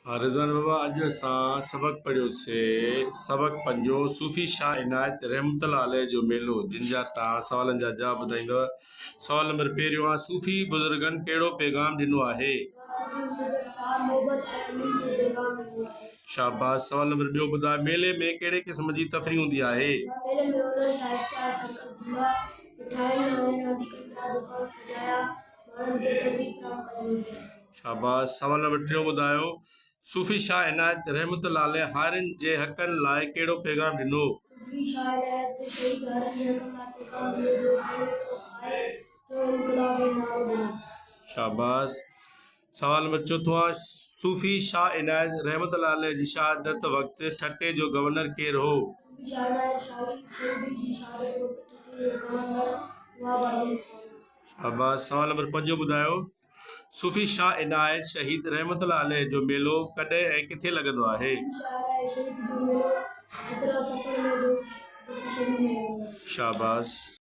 हाँ रिज़वान बाबा, अॼु असां सबक़ पढ़ियोसीं। सबक़ पंजो, सूफ़ी शाह इनायत रहमतुल्लाह अलैह जो मेलो, जिन जा तव्हां सवालनि जा जवाब ॿुधाईंदव। सवाल नंबर पहिरियों आहे, सूफ़ी बुज़ुर्गनि कहिड़ो पैगाम ॾिनो आहे? मोहब्बत ऐं अमन जो पैगाम ॾिनो आहे। शाबाश। सवाल नंबर ॿियो ॿुधाए, मेले में कहिड़े क़िस्म जी तफ़री हूंदी आहे? मेले में उन्हनि शाइस्ता सरकत झूला, मिठाइनि ऐं रांदीगरनि जा दुकान सजाया माण्हुनि खे तफ़रीह फ़राहम कई वेंदी आहे। शाबाश। सवाल नंबर टियों ॿुधायो, सूफ़ी शाह इनायत रहमतुल्लाह अलैह हारिन जे हक़नि लाइ कहिड़ो पैगाम ॾिनो? सूफ़ी शाह इनायत शहीद हारिन जे हक़नि लाइ पैगाम ॾिनो, जो खेड़े सो खाए जो इनकलाब जो नारो ॾिनो। शाबाश। सवाल नंबर चौथों आहे, सूफ़ी शाह इनायत रहमतुल्लाह अलैह जी शहादत वक़्तु ठटे जो गवर्नर केरु हो? सूफ़ी शाह इनायत शहीद जी शहादत वक़्तु ठटे जो गवर्नर नवाब आज़म ख़ान हो। शाबाश। सवाल नंबर पंजो ॿुधायो, सूफ़ी शाह इनायत शहीद रहमतुल्लाह अलैह जो मेलो कॾहिं ऐं किथे लॻंदो आहे? सूफ़ी शाह इनायत शहीद जो मेलो 17 सफ़र में जो शरीफ़ में लॻंदो आहे। शाबाश।